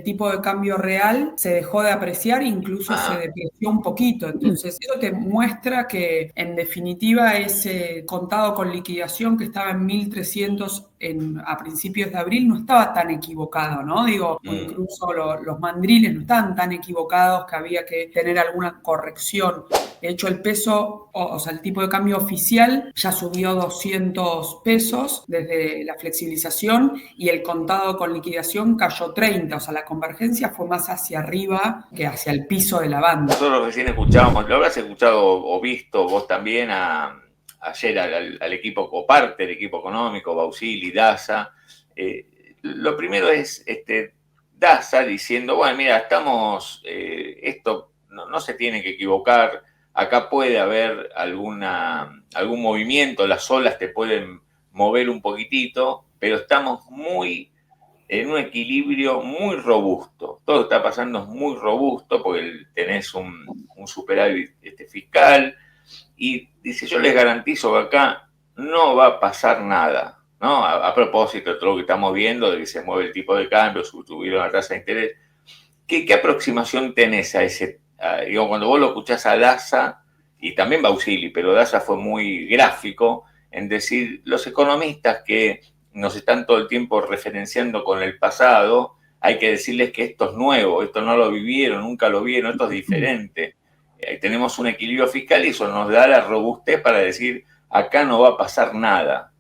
el tipo de cambio real se dejó de apreciar, incluso se depreció un poquito. Entonces, eso te muestra que, en definitiva, ese contado con liquidación que estaba en 1.300 a principios de abril no estaba tan equivocado, ¿no? Digo, o incluso los mandriles no estaban tan equivocados que había que tener alguna corrección. De hecho, el peso, o sea, el tipo de cambio oficial ya subió 200 pesos desde la flexibilización y el contado con liquidación cayó 30. O sea, la convergencia fue más hacia arriba que hacia el piso de la banda. Nosotros recién escuchábamos, lo habrás escuchado o visto vos también ayer al equipo Coparte, el equipo económico, Bausili, Daza. Lo primero es Daza diciendo, bueno, mira, estamos, esto no se tiene que equivocar, acá puede haber algún movimiento, las olas te pueden mover un poquitito, pero estamos en un equilibrio muy robusto. Todo está pasando muy robusto porque tenés un superávit fiscal y dice, yo les garantizo que acá no va a pasar nada, ¿no? A propósito de todo lo que estamos viendo, de que se mueve el tipo de cambio, subieron la tasa de interés. ¿Qué aproximación tenés a ese? Digo, cuando vos lo escuchás a Daza, y también Bausili, pero Daza fue muy gráfico en decir, los economistas que nos están todo el tiempo referenciando con el pasado, hay que decirles que esto es nuevo, esto no lo vivieron, nunca lo vieron, esto es diferente. Tenemos un equilibrio fiscal y eso nos da la robustez para decir, acá no va a pasar nada.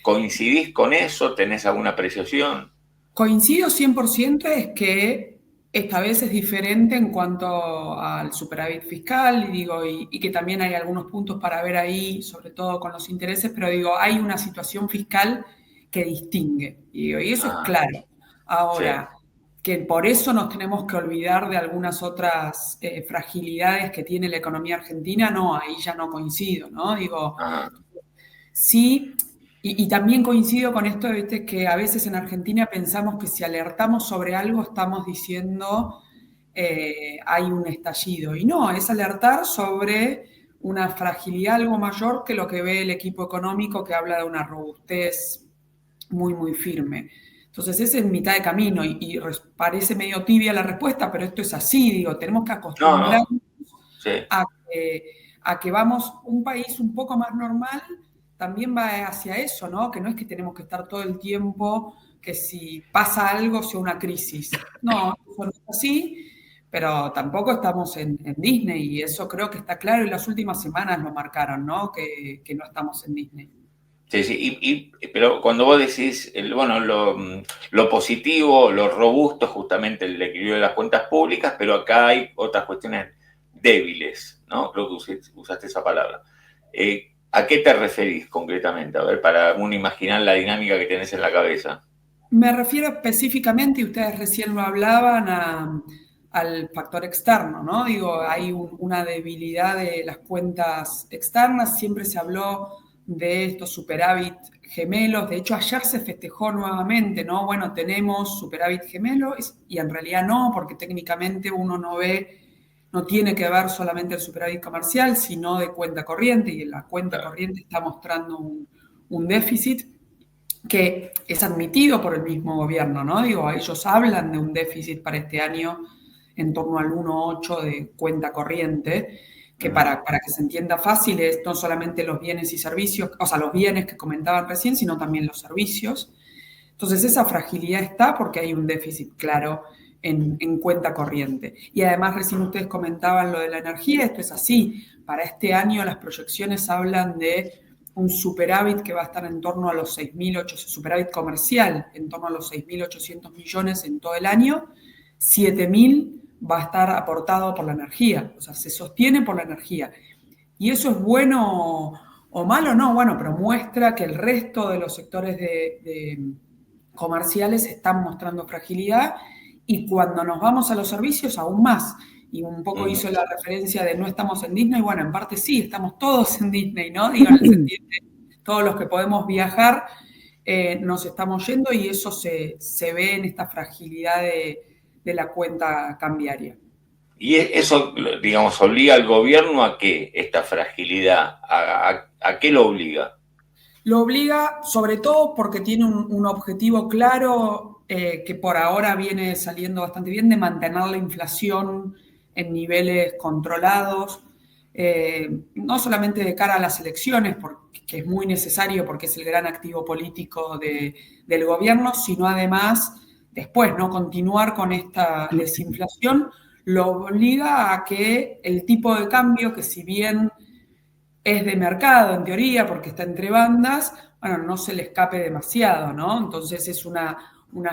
¿Coincidís con eso? ¿Tenés alguna apreciación? Coincido 100%, es que esta vez es diferente en cuanto al superávit fiscal, y que también hay algunos puntos para ver ahí, sobre todo con los intereses, pero hay una situación fiscal que distingue, y eso es claro. Ahora, sí, que por eso nos tenemos que olvidar de algunas otras fragilidades que tiene la economía argentina, no, ahí ya no coincido, ¿no? Sí. Y también coincido con esto, ¿viste? Que a veces en Argentina pensamos que si alertamos sobre algo estamos diciendo hay un estallido. Y no, es alertar sobre una fragilidad algo mayor que lo que ve el equipo económico, que habla de una robustez muy, muy firme. Entonces, ese es mitad de camino y parece medio tibia la respuesta, pero esto es así, tenemos que acostumbrarnos Sí, a que vamos, un país un poco más normal también va hacia eso, ¿no? Que no es que tenemos que estar todo el tiempo, que si pasa algo sea una crisis. No, eso no es así, pero tampoco estamos en Disney y eso creo que está claro y las últimas semanas lo marcaron, ¿no? Que no estamos en Disney. Sí, sí, pero cuando vos decís, lo positivo, lo robusto, justamente el equilibrio de las cuentas públicas, pero acá hay otras cuestiones débiles, ¿no? Creo que usaste esa palabra. ¿A qué te referís concretamente? A ver, para uno imaginar la dinámica que tenés en la cabeza. Me refiero específicamente, y ustedes recién lo hablaban, al factor externo, ¿no? Hay una debilidad de las cuentas externas, siempre se habló de estos superávit gemelos, de hecho ayer se festejó nuevamente, ¿no? Bueno, tenemos superávit gemelos y en realidad no, porque técnicamente uno no tiene que ver solamente el superávit comercial, sino de cuenta corriente, y la cuenta corriente está mostrando un déficit que es admitido por el mismo gobierno, ¿no? Ellos hablan de un déficit para este año en torno al 1,8 de cuenta corriente, que para que se entienda fácil es no solamente los bienes y servicios, o sea, los bienes que comentaban recién, sino también los servicios. Entonces, esa fragilidad está porque hay un déficit claro en cuenta corriente. Y además, recién ustedes comentaban lo de la energía, esto es así. Para este año las proyecciones hablan de un superávit que va a estar en torno a los 6.800, superávit comercial, en torno a los 6.800 millones en todo el año, 7.000 va a estar aportado por la energía, o sea, se sostiene por la energía. ¿Y eso es bueno o malo? No, bueno, pero muestra que el resto de los sectores comerciales están mostrando fragilidad y cuando nos vamos a los servicios aún más. Y un poco hizo la referencia de no estamos en Disney. Bueno, en parte sí, estamos todos en Disney, ¿no? En el sentido de todos los que podemos viajar nos estamos yendo y eso se ve en esta fragilidad de la cuenta cambiaria. Y eso, digamos, obliga al gobierno a qué, esta fragilidad, ¿a qué lo obliga? Lo obliga sobre todo porque tiene un objetivo claro que por ahora viene saliendo bastante bien, de mantener la inflación en niveles controlados, no solamente de cara a las elecciones, que es muy necesario porque es el gran activo político del gobierno, sino además después, ¿no? Continuar con esta desinflación lo obliga a que el tipo de cambio, que si bien es de mercado en teoría, porque está entre bandas, bueno, no se le escape demasiado, ¿no? Entonces es una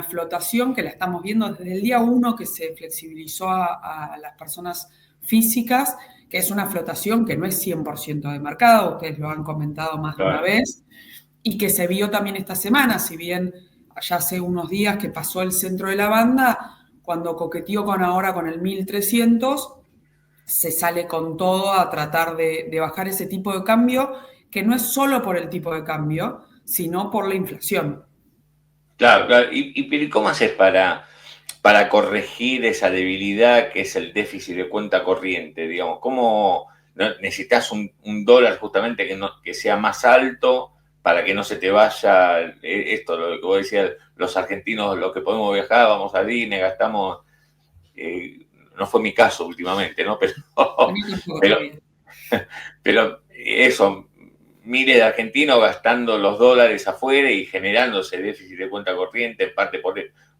flotación que la estamos viendo desde el día 1 que se flexibilizó a las personas físicas, que es una flotación que no es 100% de mercado, ustedes lo han comentado más de una vez, y que se vio también esta semana, si bien ya hace unos días que pasó el centro de la banda, cuando coqueteó ahora con el 1300, se sale con todo a tratar de bajar ese tipo de cambio, que no es solo por el tipo de cambio, sino por la inflación. Claro, claro. ¿Y cómo haces para corregir esa debilidad que es el déficit de cuenta corriente? Digamos, ¿cómo necesitas un dólar justamente que sea más alto para que no se te vaya esto, lo que vos decías, los argentinos, los que podemos viajar, vamos a Disney, gastamos, no fue mi caso últimamente, ¿no? Pero eso, miles de argentinos gastando los dólares afuera y generándose déficit de cuenta corriente, en parte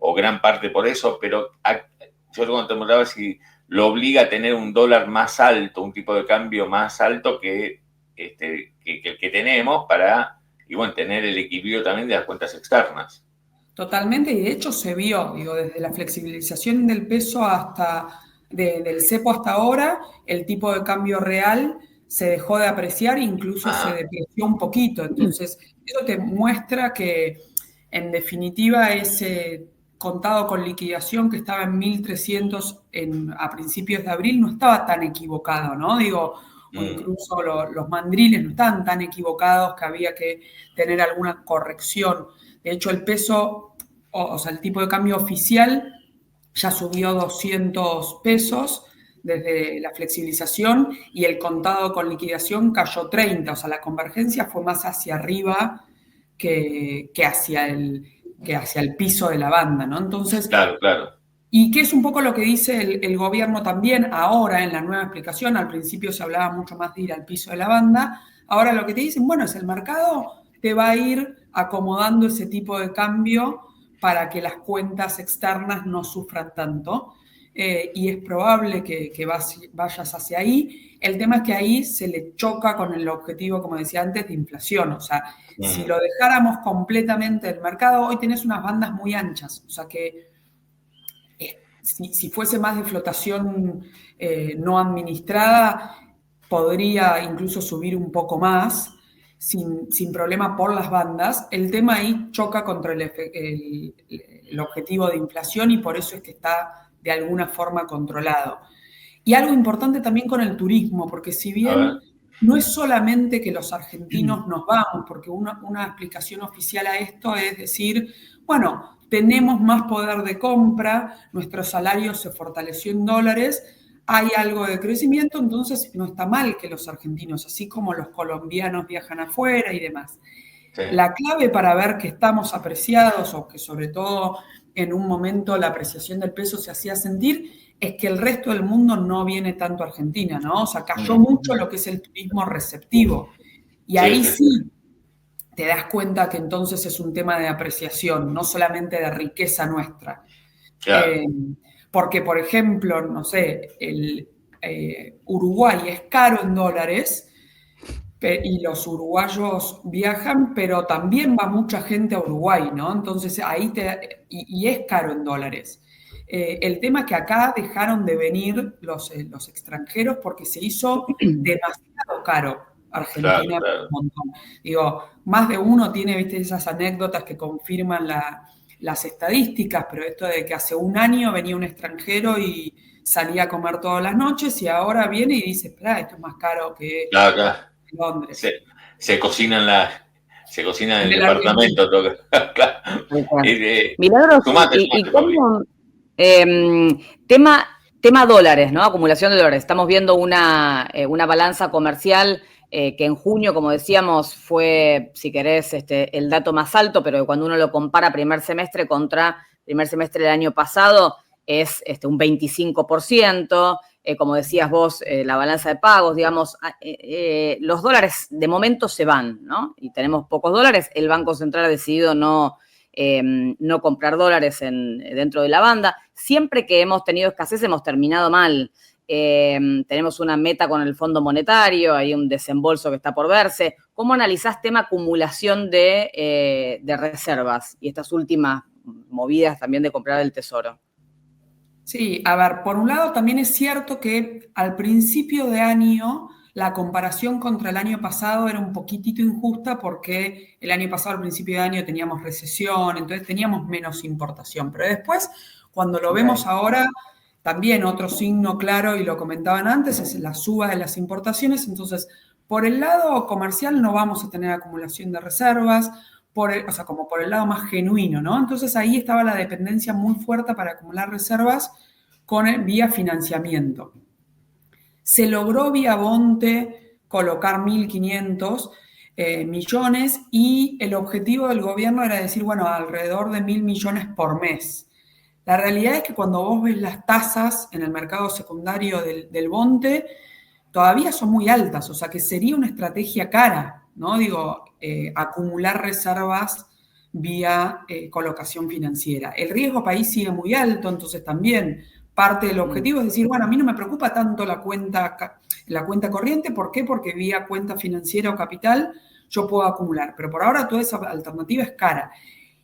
o gran parte por eso, pero yo cuando te preguntaba si lo obliga a tener un dólar más alto, un tipo de cambio más alto que el que tenemos para, y bueno, tener el equilibrio también de las cuentas externas. Totalmente, y de hecho se vio, digo, desde la flexibilización del peso del cepo hasta ahora, el tipo de cambio real se dejó de apreciar e incluso se depreció un poquito. Entonces, eso te muestra que, en definitiva, ese contado con liquidación que estaba en 1300 a principios de abril no estaba tan equivocado, ¿no? Digo, o incluso los mandriles no estaban tan equivocados que había que tener alguna corrección. De hecho, el peso, o sea, el tipo de cambio oficial ya subió 200 pesos desde la flexibilización y el contado con liquidación cayó 30. O sea, la convergencia fue más hacia arriba que hacia el piso de la banda, ¿no? Entonces, claro, claro. Y que es un poco lo que dice el gobierno también ahora en la nueva explicación. Al principio se hablaba mucho más de ir al piso de la banda. Ahora lo que te dicen, bueno, es el mercado te va a ir acomodando ese tipo de cambio para que las cuentas externas no sufran tanto. Y es probable que vayas hacia ahí. El tema es que ahí se le choca con el objetivo, como decía antes, de inflación. O sea, si lo dejáramos completamente el mercado, hoy tenés unas bandas muy anchas. O sea que si fuese más de flotación no administrada, podría incluso subir un poco más, sin problema por las bandas. El tema ahí choca contra el objetivo de inflación y por eso es que está de alguna forma controlado. Y algo importante también con el turismo, porque si bien no es solamente que los argentinos nos vamos, porque una explicación oficial a esto es decir, bueno, tenemos más poder de compra, nuestro salario se fortaleció en dólares, hay algo de crecimiento, entonces no está mal que los argentinos, así como los colombianos viajan afuera y demás. Sí. La clave para ver que estamos apreciados o que sobre todo en un momento la apreciación del peso se hacía sentir es que el resto del mundo no viene tanto a Argentina, ¿no? O sea, cayó mucho lo que es el turismo receptivo. Y ahí sí te das cuenta que entonces es un tema de apreciación, no solamente de riqueza nuestra. Claro. Porque, por ejemplo, no sé, Uruguay es caro en dólares y los uruguayos viajan, pero también va mucha gente a Uruguay, ¿no? Entonces ahí y es caro en dólares. El tema es que acá dejaron de venir los extranjeros porque se hizo demasiado caro Argentina. Claro. Un montón. Digo, más de uno tiene, viste, esas anécdotas que confirman las estadísticas, pero esto de que hace un año venía un extranjero y salía a comer todas las noches y ahora viene y dice, espera, esto es más caro que Londres. Se cocina en el departamento. Milagros, y cómo, tema dólares, ¿no? Acumulación de dólares. Estamos viendo una balanza comercial que en junio, como decíamos, fue, si querés, el dato más alto, pero cuando uno lo compara primer semestre contra primer semestre del año pasado es un 25%. Como decías vos, la balanza de pagos, digamos, los dólares de momento se van, ¿no? Y tenemos pocos dólares. El Banco Central ha decidido no comprar dólares dentro de la banda. Siempre que hemos tenido escasez hemos terminado mal. Tenemos una meta con el Fondo Monetario, hay un desembolso que está por verse. ¿Cómo analizás tema acumulación de reservas y estas últimas movidas también de comprar el Tesoro? Sí, a ver, por un lado también es cierto que al principio de año la comparación contra el año pasado era un poquitito injusta porque el año pasado al principio de año teníamos recesión, entonces teníamos menos importación, pero después cuando lo vemos ahora, también otro signo claro, y lo comentaban antes, es la suba de las importaciones, entonces por el lado comercial no vamos a tener acumulación de reservas, o sea, como por el lado más genuino, ¿no? Entonces ahí estaba la dependencia muy fuerte para acumular reservas vía financiamiento. Se logró vía Bonte colocar 1.500 millones y el objetivo del gobierno era decir, bueno, alrededor de 1.000 millones por mes. La realidad es que cuando vos ves las tasas en el mercado secundario del Bonte, todavía son muy altas, o sea que sería una estrategia cara, ¿no? Digo, acumular reservas vía colocación financiera. El riesgo país sigue muy alto, entonces también parte del objetivo es decir, bueno, a mí no me preocupa tanto la cuenta corriente, ¿por qué? Porque vía cuenta financiera o capital yo puedo acumular, pero por ahora toda esa alternativa es cara.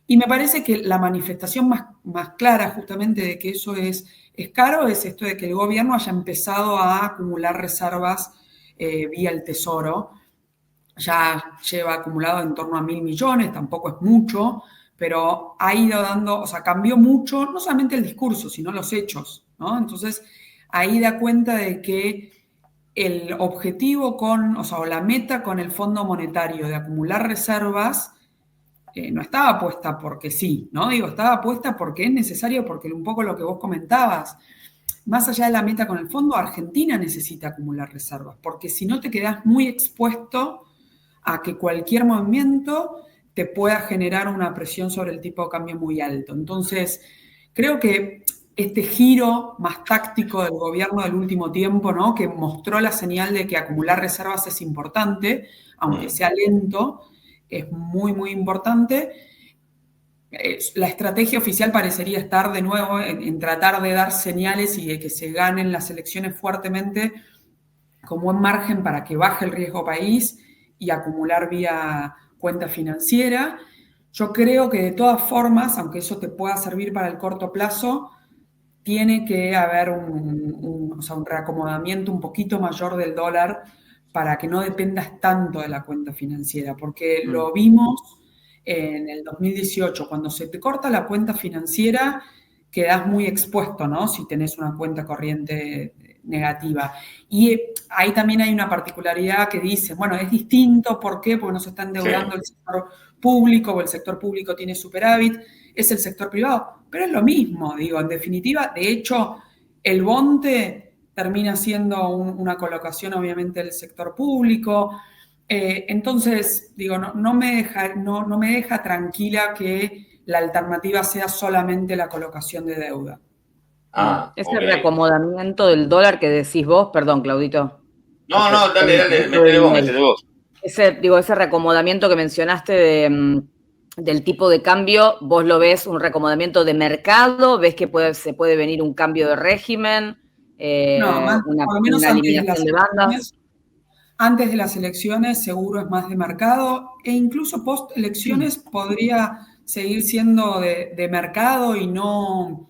Y me parece que la manifestación más clara justamente de que eso es caro es esto de que el gobierno haya empezado a acumular reservas vía el Tesoro. Ya lleva acumulado en torno a 1.000 millones, tampoco es mucho, pero ha ido dando, o sea, cambió mucho, no solamente el discurso, sino los hechos, ¿no? Entonces, ahí da cuenta de que el objetivo o la meta con el Fondo Monetario de acumular reservas no estaba puesta porque sí, ¿no? Digo, estaba puesta porque es necesario, porque un poco lo que vos comentabas, más allá de la meta con el fondo, Argentina necesita acumular reservas, porque si no te quedás muy expuesto a que cualquier movimiento te pueda generar una presión sobre el tipo de cambio muy alto. Entonces, creo que este giro más táctico del gobierno del último tiempo, ¿no? Que mostró la señal de que acumular reservas es importante, aunque sea lento, es muy, muy importante. La estrategia oficial parecería estar de nuevo en tratar de dar señales y de que se ganen las elecciones fuertemente como buen margen para que baje el riesgo país y acumular vía cuenta financiera. Yo creo que de todas formas, aunque eso te pueda servir para el corto plazo, tiene que haber un reacomodamiento un poquito mayor del dólar para que no dependas tanto de la cuenta financiera, porque lo vimos en el 2018, cuando se te corta la cuenta financiera, quedás muy expuesto, ¿no? Si tenés una cuenta corriente negativa. Y ahí también hay una particularidad que dice, bueno, es distinto, ¿por qué? Porque no se está endeudando el sector público o el sector público tiene superávit, es el sector privado, pero es lo mismo, digo, en definitiva, de hecho, el Bonte termina siendo una colocación obviamente del sector público, entonces, digo, no me deja tranquila que la alternativa sea solamente la colocación de deuda. Ese reacomodamiento del dólar que decís vos, perdón, Claudito. No, dale, métele vos. Ese reacomodamiento que mencionaste del tipo de cambio, ¿vos lo ves un reacomodamiento de mercado? ¿Ves que se puede venir un cambio de régimen? Por lo menos una eliminación de bandas. Antes de las elecciones seguro es más de mercado e incluso post elecciones podría seguir siendo de mercado y no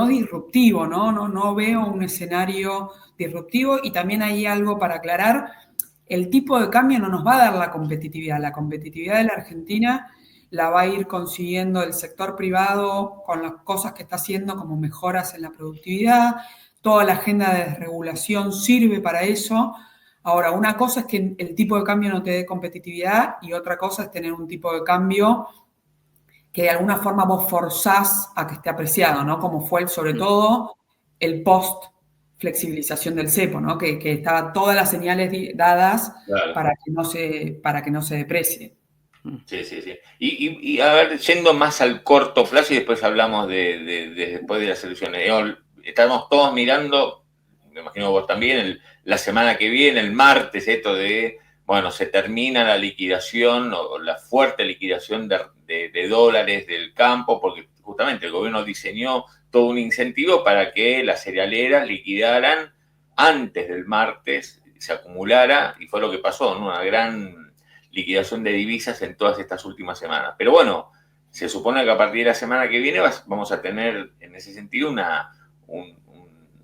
disruptivo, ¿no? No veo un escenario disruptivo y también hay algo para aclarar. El tipo de cambio no nos va a dar la competitividad. La competitividad de la Argentina la va a ir consiguiendo el sector privado con las cosas que está haciendo como mejoras en la productividad. Toda la agenda de desregulación sirve para eso. Ahora, una cosa es que el tipo de cambio no te dé competitividad y otra cosa es tener un tipo de cambio que de alguna forma vos forzás a que esté apreciado, ¿no? Como fue sobre todo el post-flexibilización del cepo, ¿no? Que estaban todas las señales dadas para que no se deprecie. Sí. Y a ver, yendo más al corto plazo y después hablamos de después de las elecciones. Estamos todos mirando, me imagino vos también, la semana que viene, el martes, esto de, bueno, se termina la liquidación o la fuerte liquidación de dólares del campo, porque justamente el gobierno diseñó todo un incentivo para que las cerealeras liquidaran antes del martes, se acumulara, y fue lo que pasó, ¿no? Una gran liquidación de divisas en todas estas últimas semanas. Pero bueno, se supone que a partir de la semana que viene vamos a tener, en ese sentido, un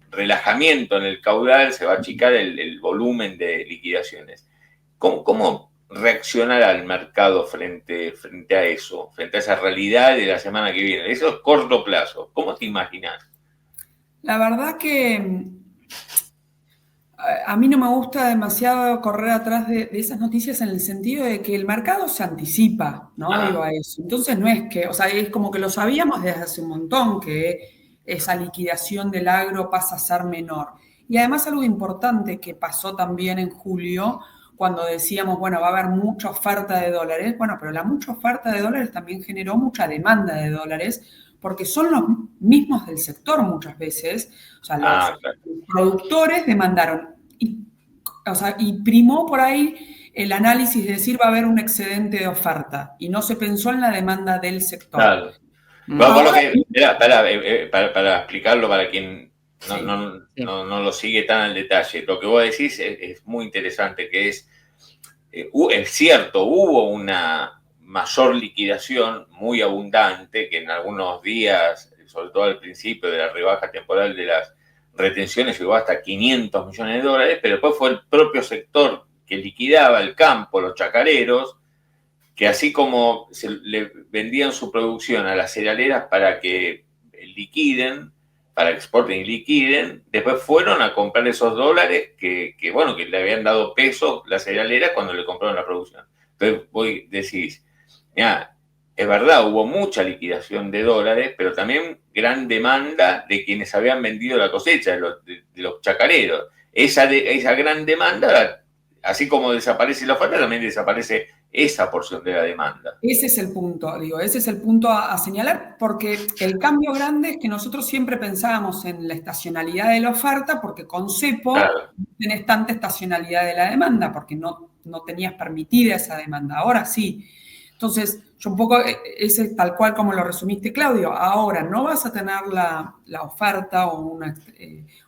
relajamiento en el caudal, se va a achicar el volumen de liquidaciones. ¿Cómo reaccionará el mercado frente a eso, frente a esa realidad de la semana que viene? Eso es corto plazo. ¿Cómo te imaginas? La verdad que a mí no me gusta demasiado correr atrás de esas noticias en el sentido de que el mercado se anticipa, ¿no? Digo, a eso. Entonces no es que, o sea, es como que lo sabíamos desde hace un montón que esa liquidación del agro pasa a ser menor. Y además algo importante que pasó también en julio, cuando decíamos, bueno, va a haber mucha oferta de dólares, bueno, pero la mucha oferta de dólares también generó mucha demanda de dólares, porque son los mismos del sector muchas veces, o sea, los productores demandaron, y primó por ahí el análisis de decir va a haber un excedente de oferta, y no se pensó en la demanda del sector. Claro. Para explicarlo para quien no lo sigue tan al detalle, lo que vos decís es muy interesante, que es cierto, hubo una mayor liquidación muy abundante, que en algunos días, sobre todo al principio de la rebaja temporal de las retenciones, llegó hasta 500 millones de dólares, pero después fue el propio sector que liquidaba el campo, los chacareros, que así como le vendían su producción a las cerealeras para que liquiden, para que exporten y liquiden, después fueron a comprar esos dólares que le habían dado peso las cerealeras cuando le compraron la producción. Entonces vos decís, mira, es verdad, hubo mucha liquidación de dólares, pero también gran demanda de quienes habían vendido la cosecha, de los chacareros. Esa gran demanda, así como desaparece la oferta, también desaparece esa porción de la demanda. Ese es el punto, ese es el punto a señalar, porque el cambio grande es que nosotros siempre pensábamos en la estacionalidad de la oferta, porque con cepo no tenés tanta estacionalidad de la demanda, porque no tenías permitida esa demanda. Ahora sí. Entonces, yo un poco, ese es tal cual como lo resumiste, Claudio. Ahora no vas a tener la oferta o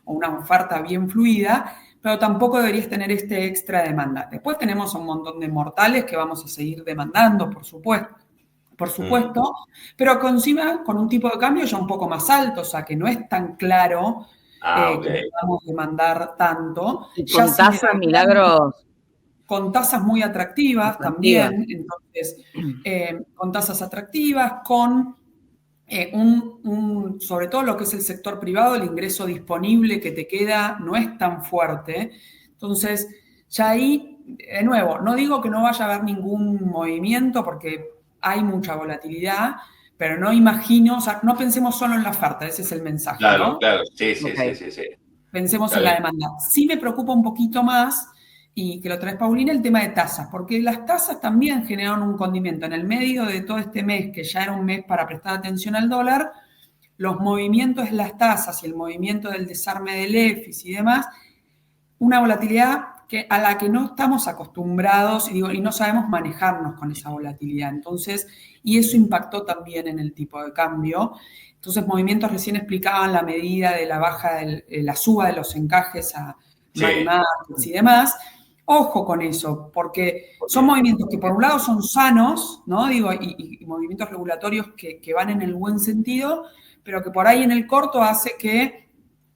una oferta bien fluida, pero tampoco deberías tener este extra demanda. Después tenemos un montón de mortales que vamos a seguir demandando, por supuesto, pero encima con un tipo de cambio ya un poco más alto, o sea que no es tan claro que podamos demandar tanto. Y con ya tasas, Milagros. Con tasas muy atractivas también, entonces, con tasas atractivas, con sobre todo lo que es el sector privado, el ingreso disponible que te queda no es tan fuerte. Entonces, ya ahí, de nuevo, no digo que no vaya a haber ningún movimiento porque hay mucha volatilidad, pero no imagino, o sea, no pensemos solo en la oferta, ese es el mensaje, claro, ¿no? Claro, sí. Pensemos en la demanda. Sí me preocupa un poquito más, y que lo traes, Paulina, el tema de tasas, porque las tasas también generaron un condimento. En el medio de todo este mes, que ya era un mes para prestar atención al dólar, los movimientos de las tasas y el movimiento del desarme del EFIS y demás, una volatilidad a la que no estamos acostumbrados y no sabemos manejarnos con esa volatilidad. Entonces, y eso impactó también en el tipo de cambio. Entonces, movimientos recién explicaban la medida de la baja, la suba de los encajes a money markets y demás. Ojo con eso, porque son movimientos que por un lado son sanos, ¿no? Y movimientos regulatorios que van en el buen sentido, pero que por ahí en el corto hace que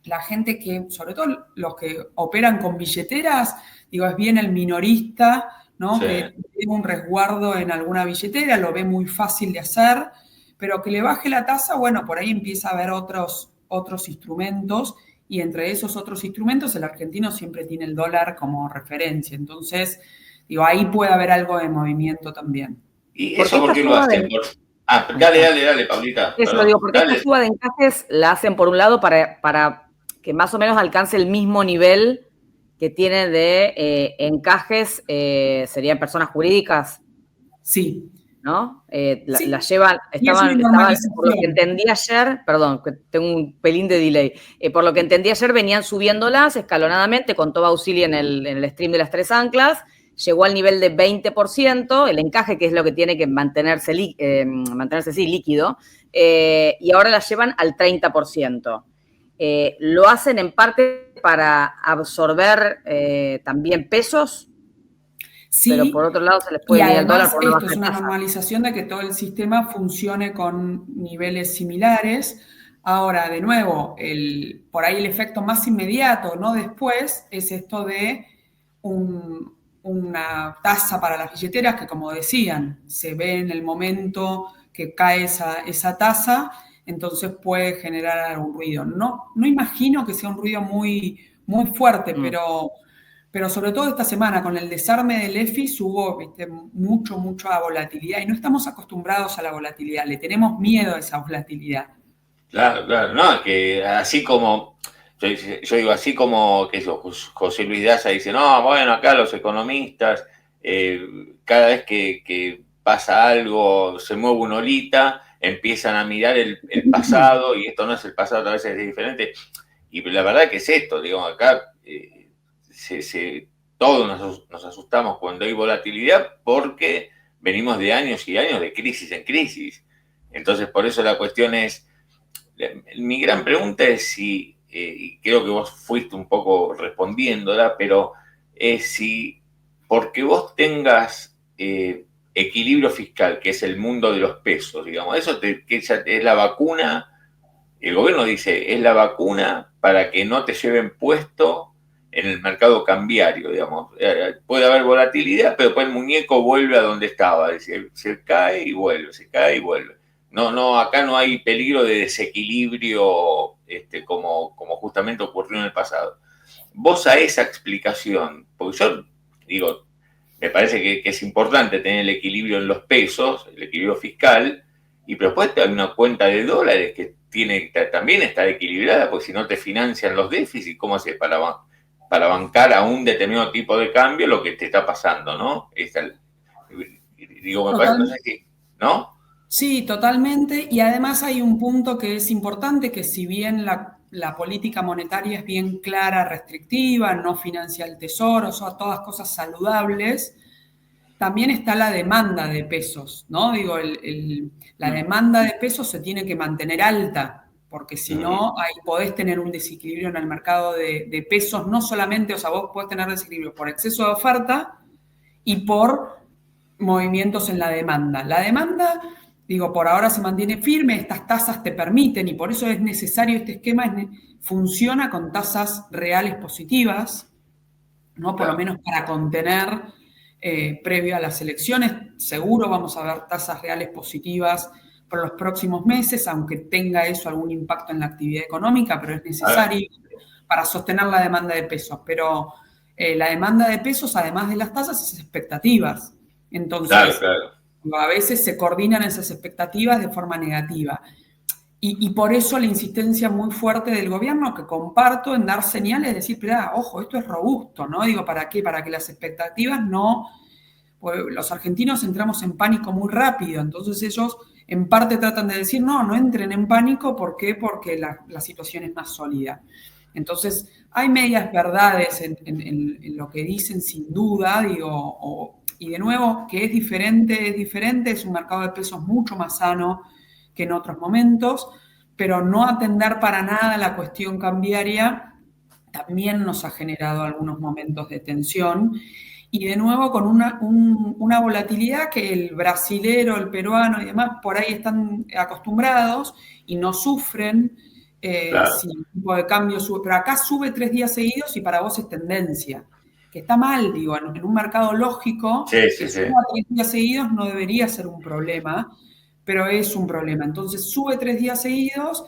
la gente que, sobre todo los que operan con billeteras, es bien el minorista, ¿no? Que tiene un resguardo en alguna billetera, lo ve muy fácil de hacer, pero que le baje la tasa, bueno, por ahí empieza a haber otros instrumentos. Y entre esos otros instrumentos, el argentino siempre tiene el dólar como referencia. Entonces, ahí puede haber algo de movimiento también. ¿Y eso por qué lo hacen? Dale, Paulita. Eso digo, porque esta suba de encajes la hacen por un lado para que más o menos alcance el mismo nivel que tiene de encajes, serían personas jurídicas. Sí. ¿no? Sí. La llevan, Y es una estaban, por lo que normalización. entendí ayer, perdón, que tengo un pelín de delay, por lo que entendí ayer venían subiéndolas escalonadamente, contó Bausili en el stream de las 3 anclas, llegó al nivel de 20%, el encaje que es lo que tiene que mantenerse sí, líquido, y ahora la llevan al 30%. Lo hacen en parte para absorber también pesos, pero por Sí, otro lado se les y puede ir el dólar además por una esto baja es de una tasa. normalización de que todo el sistema funcione con niveles similares. Ahora, de nuevo, por ahí el efecto más inmediato, no después, es esto de una tasa para las billeteras que, como decían, se ve en el momento que cae esa tasa, entonces puede generar algún ruido. No imagino que sea un ruido muy, muy fuerte, pero sobre todo esta semana con el desarme del EFIS hubo, ¿viste? Mucha volatilidad y no estamos acostumbrados a la volatilidad, le tenemos miedo a esa volatilidad. Claro, no, que así como, yo digo, así como que José Luis Daza dice, no, bueno, acá los economistas, cada vez que pasa algo, se mueve una olita, empiezan a mirar el pasado, y esto no es el pasado, a veces es diferente, y la verdad que es esto, digamos, acá todos nos asustamos cuando hay volatilidad porque venimos de años y años de crisis en crisis. Entonces, por eso la cuestión es, mi gran pregunta es si, y creo que vos fuiste un poco respondiéndola, pero es si, porque vos tengas equilibrio fiscal, que es el mundo de los pesos, digamos, eso que es la vacuna, el gobierno dice, es la vacuna para que no te lleven puesto en el mercado cambiario, digamos. Puede haber volatilidad, pero después el muñeco vuelve a donde estaba, es decir, se cae y vuelve, se cae y vuelve. No, acá no hay peligro de desequilibrio como justamente ocurrió en el pasado. Vos a esa explicación, porque yo digo, me parece que es importante tener el equilibrio en los pesos, el equilibrio fiscal, y pero después hay una cuenta de dólares que tiene que también estar equilibrada, porque si no te financian los déficits, ¿cómo haces para bancar a un determinado tipo de cambio lo que te está pasando, ¿no? Digo, me parece, no sé si, ¿no? Sí, totalmente. Y además hay un punto que es importante, que si bien la política monetaria es bien clara, restrictiva, no financia el tesoro, son todas cosas saludables, también está la demanda de pesos, ¿no? Digo, la demanda de pesos se tiene que mantener alta, porque si no, ahí podés tener un desequilibrio en el mercado de pesos, no solamente, o sea, vos podés tener desequilibrio por exceso de oferta y por movimientos en la demanda. La demanda, digo, por ahora se mantiene firme, estas tasas te permiten, y por eso es necesario este esquema, funciona con tasas reales positivas, ¿no? Por lo menos para contener, previo a las elecciones, seguro vamos a ver tasas reales positivas por los próximos meses, aunque tenga eso algún impacto en la actividad económica, pero es necesario para sostener la demanda de pesos. Pero la demanda de pesos, además de las tasas, es expectativas. Entonces, Claro. a veces se coordinan esas expectativas de forma negativa. Y por eso la insistencia muy fuerte del gobierno, que comparto, en dar señales, de decir, pero, ojo, esto es robusto, ¿no? Digo, ¿para qué? Para que las expectativas no... Pues los argentinos entramos en pánico muy rápido, entonces ellos en parte tratan de decir, no entren en pánico, ¿por qué? Porque la situación es más sólida. Entonces, hay medias verdades en lo que dicen, sin duda, digo, y de nuevo, que es diferente, es un mercado de pesos mucho más sano que en otros momentos, pero no atender para nada la cuestión cambiaria también nos ha generado algunos momentos de tensión y de nuevo con una volatilidad que el brasilero, el peruano y demás por ahí están acostumbrados y no sufren si el tipo de cambio sube, pero acá sube 3 días seguidos y para vos es tendencia, que está mal, digo, en un mercado lógico, que suba 3 días seguidos no debería ser un problema, pero es un problema. Entonces sube 3 días seguidos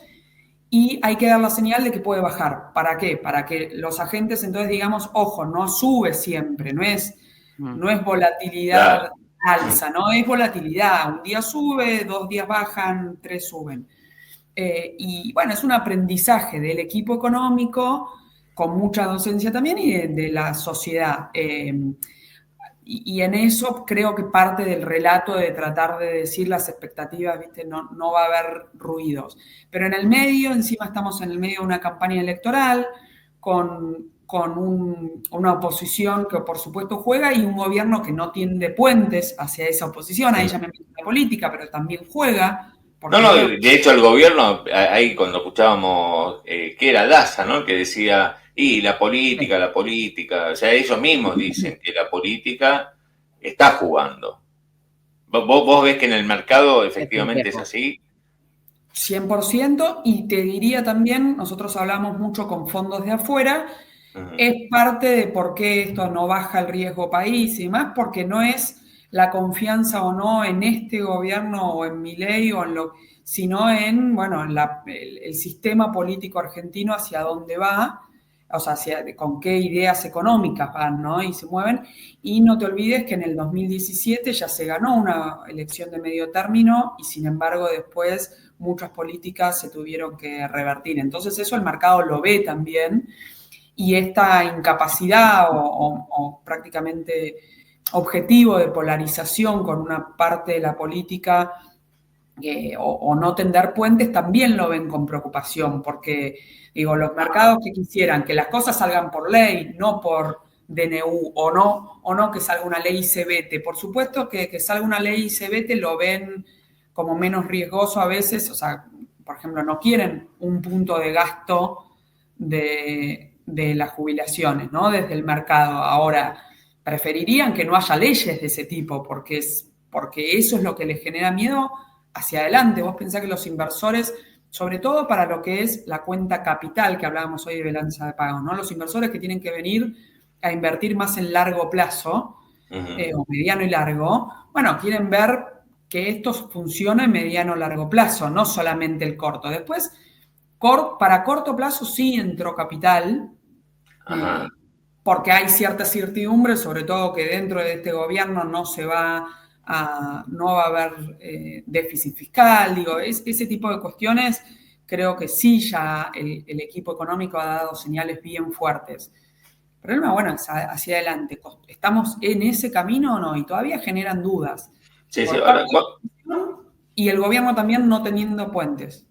y hay que dar la señal de que puede bajar. ¿Para qué? Para que los agentes entonces digamos, ojo, no sube siempre, no es volatilidad alza, no es volatilidad. Un día sube, 2 días bajan, 3 suben. Y bueno, es un aprendizaje del equipo económico con mucha docencia también y de la sociedad. y en eso creo que parte del relato de tratar de decir las expectativas, ¿viste? No va a haber ruidos. Pero en el medio, encima estamos en el medio de una campaña electoral con una oposición que por supuesto juega y un gobierno que no tiende puentes hacia esa oposición. Ahí ya me meto en la política, pero también juega. No, de hecho el gobierno, ahí cuando escuchábamos que era Daza, ¿no? Que decía, y la política, o sea, ellos mismos dicen que la política está jugando. ¿Vos ves que en el mercado efectivamente es así? 100%, y te diría también, nosotros hablamos mucho con fondos de afuera, es parte de por qué esto no baja el riesgo país y más, porque no es la confianza o no en este gobierno o en Milei o en sino en, bueno, el sistema político argentino hacia dónde va, o sea, con qué ideas económicas van, ¿no? Y se mueven. Y no te olvides que en el 2017 ya se ganó una elección de medio término y sin embargo después muchas políticas se tuvieron que revertir. Entonces eso el mercado lo ve también y esta incapacidad o prácticamente objetivo de polarización con una parte de la política o no tender puentes también lo ven con preocupación porque, digo, los mercados que quisieran que las cosas salgan por ley, no por DNU, o no que salga una ley y se vete. Por supuesto que salga una ley y se vete lo ven como menos riesgoso a veces, o sea, por ejemplo, no quieren un punto de gasto de las jubilaciones, ¿no? Desde el mercado. Ahora, preferirían que no haya leyes de ese tipo, porque eso es lo que les genera miedo hacia adelante. Vos pensás que los inversores, sobre todo para lo que es la cuenta capital que hablábamos hoy de balanza de pagos, ¿no? Los inversores que tienen que venir a invertir más en largo plazo, o mediano y largo, bueno, quieren ver que esto funcione en mediano o largo plazo, no solamente el corto. Después, para corto plazo sí entró capital, porque hay cierta certidumbre, sobre todo que dentro de este gobierno no va a haber déficit fiscal, digo, ese tipo de cuestiones creo que sí ya el equipo económico ha dado señales bien fuertes. El problema, bueno, es hacia adelante. ¿Estamos en ese camino o no? Y todavía generan dudas. Sí, y el gobierno también no teniendo puentes.